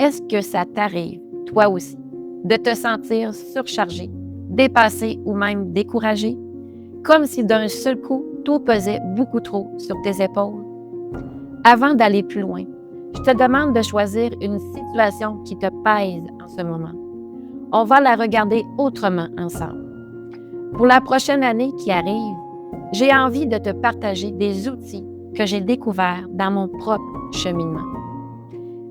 Est-ce que ça t'arrive, toi aussi, de te sentir surchargé, dépassé ou même découragé? Comme si d'un seul coup, tout pesait beaucoup trop sur tes épaules? Avant d'aller plus loin, je te demande de choisir une situation qui te pèse en ce moment. On va la regarder autrement ensemble. Pour la prochaine année qui arrive, j'ai envie de te partager des outils que j'ai découverts dans mon propre cheminement.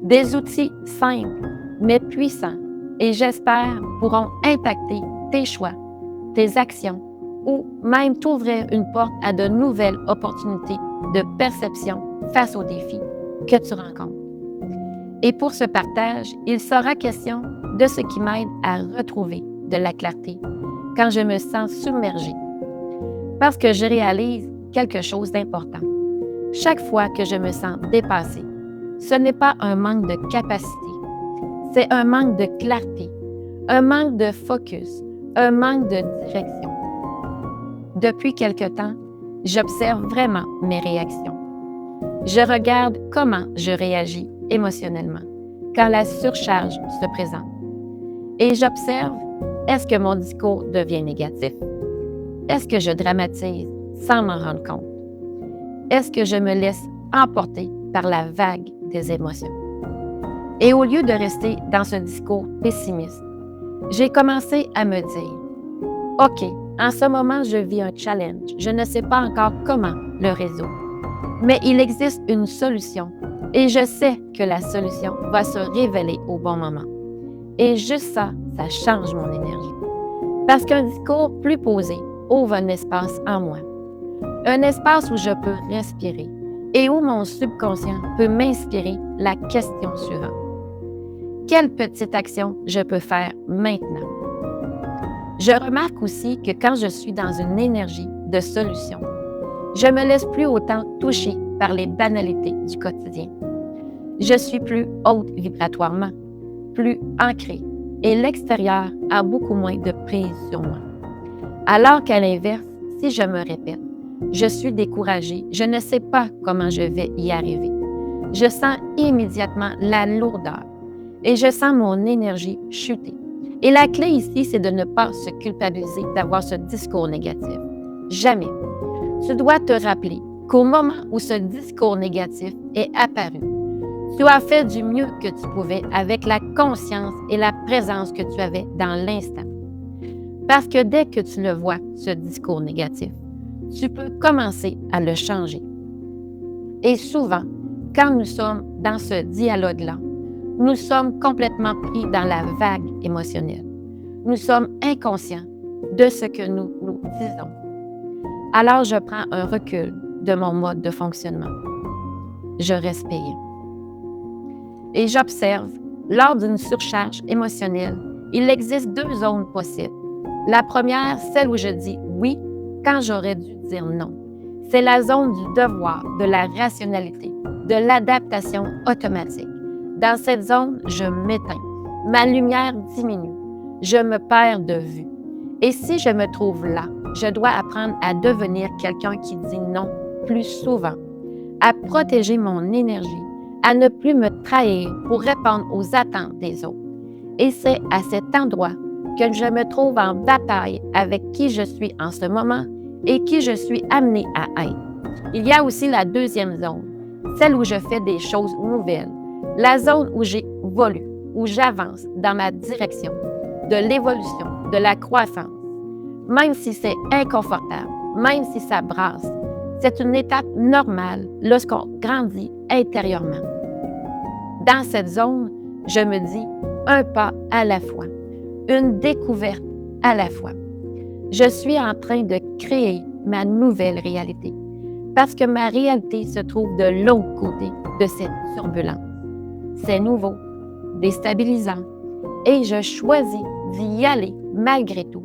Des outils simples, mais puissants, et j'espère pourront impacter tes choix, tes actions, ou même t'ouvrir une porte à de nouvelles opportunités de perception face aux défis que tu rencontres. Et pour ce partage, il sera question de ce qui m'aide à retrouver de la clarté quand je me sens submergée. Parce que je réalise quelque chose d'important. Chaque fois que je me sens dépassée, ce n'est pas un manque de capacité, c'est un manque de clarté, un manque de focus, un manque de direction. Depuis quelque temps, j'observe vraiment mes réactions. Je regarde comment je réagis émotionnellement quand la surcharge se présente. Et j'observe, est-ce que mon discours devient négatif? Est-ce que je dramatise sans m'en rendre compte? Est-ce que je me laisse emporter par la vague des émotions? Et au lieu de rester dans ce discours pessimiste, j'ai commencé à me dire, OK, en ce moment, je vis un challenge. Je ne sais pas encore comment le résoudre. Mais il existe une solution et je sais que la solution va se révéler au bon moment. Et juste ça, ça change mon énergie. Parce qu'un discours plus posé ouvre un espace en moi. Un espace où je peux respirer et où mon subconscient peut m'inspirer la question suivante. Quelle petite action je peux faire maintenant? Je remarque aussi que quand je suis dans une énergie de solution, je me laisse plus autant toucher par les banalités du quotidien. Je suis plus haute vibratoirement, plus ancrée, et l'extérieur a beaucoup moins de prise sur moi. Alors qu'à l'inverse, si je me répète, je suis découragée, je ne sais pas comment je vais y arriver. Je sens immédiatement la lourdeur et je sens mon énergie chuter. Et la clé ici, c'est de ne pas se culpabiliser d'avoir ce discours négatif. Jamais. Tu dois te rappeler qu'au moment où ce discours négatif est apparu, tu as fait du mieux que tu pouvais avec la conscience et la présence que tu avais dans l'instant. Parce que dès que tu le vois, ce discours négatif, tu peux commencer à le changer. Et souvent, quand nous sommes dans ce dialogue-là, nous sommes complètement pris dans la vague émotionnelle. Nous sommes inconscients de ce que nous disons. Alors, je prends un recul de mon mode de fonctionnement. Je respire. Et j'observe, lors d'une surcharge émotionnelle, il existe deux zones possibles. La première, celle où je dis oui quand j'aurais dû dire non. C'est la zone du devoir, de la rationalité, de l'adaptation automatique. Dans cette zone, je m'éteins. Ma lumière diminue. Je me perds de vue. Et si je me trouve là, je dois apprendre à devenir quelqu'un qui dit non plus souvent, à protéger mon énergie, à ne plus me trahir pour répondre aux attentes des autres. Et c'est à cet endroit que je me trouve en bataille avec qui je suis en ce moment et qui je suis amenée à être. Il y a aussi la deuxième zone, celle où je fais des choses nouvelles, la zone où j'évolue, où j'avance dans ma direction, de l'évolution, de la croissance. Même si c'est inconfortable, même si ça brasse, c'est une étape normale lorsqu'on grandit intérieurement. Dans cette zone, je me dis un pas à la fois, une découverte à la fois. Je suis en train de créer ma nouvelle réalité parce que ma réalité se trouve de l'autre côté de cette turbulence. C'est nouveau, déstabilisant et je choisis d'y aller malgré tout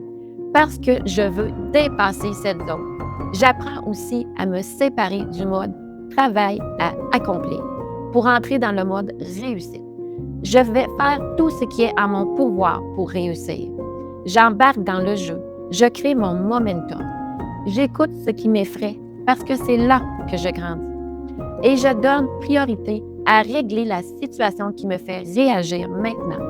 parce que je veux dépasser cette zone. J'apprends aussi à me séparer du mode travail à accomplir pour entrer dans le mode réussite. Je vais faire tout ce qui est en mon pouvoir pour réussir. J'embarque dans le jeu. Je crée mon momentum. J'écoute ce qui m'effraie parce que c'est là que je grandis. Et je donne priorité à régler la situation qui me fait réagir maintenant,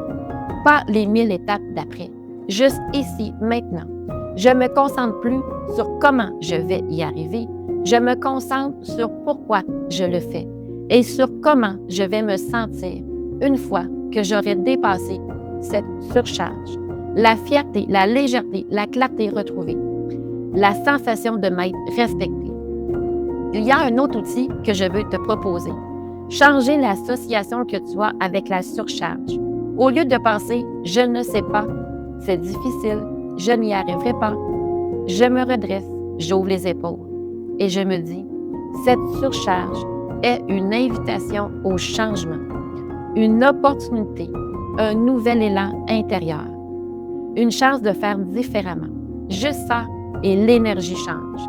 pas les 1000 étapes d'après, juste ici, maintenant. Je me concentre plus sur comment je vais y arriver, je me concentre sur pourquoi je le fais et sur comment je vais me sentir une fois que j'aurai dépassé cette surcharge. La fierté, la légèreté, la clarté retrouvée, la sensation de m'être respecté. Il y a un autre outil que je veux te proposer. Changer l'association que tu as avec la surcharge. Au lieu de penser « je ne sais pas »,« c'est difficile »,« je n'y arriverai pas », je me redresse, j'ouvre les épaules et je me dis « cette surcharge est une invitation au changement, une opportunité, un nouvel élan intérieur, une chance de faire différemment. Juste ça et l'énergie change,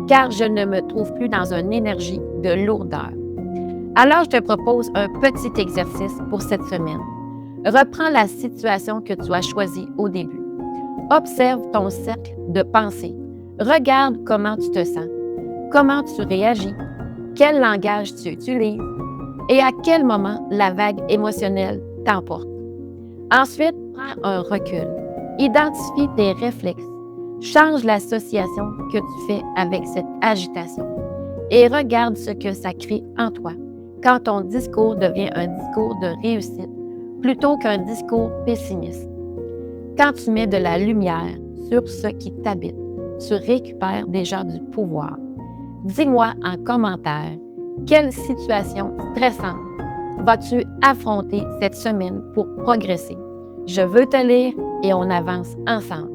car je ne me trouve plus dans une énergie de lourdeur. » Alors, je te propose un petit exercice pour cette semaine. Reprends la situation que tu as choisie au début. Observe ton cercle de pensée. Regarde comment tu te sens, comment tu réagis, quel langage tu utilises et à quel moment la vague émotionnelle t'emporte. Ensuite, prends un recul. Identifie tes réflexes. Change l'association que tu fais avec cette agitation et regarde ce que ça crée en toi quand ton discours devient un discours de réussite plutôt qu'un discours pessimiste. Quand tu mets de la lumière sur ce qui t'habite, tu récupères déjà du pouvoir. Dis-moi en commentaire quelle situation stressante vas-tu affronter cette semaine pour progresser. Je veux te lire et on avance ensemble.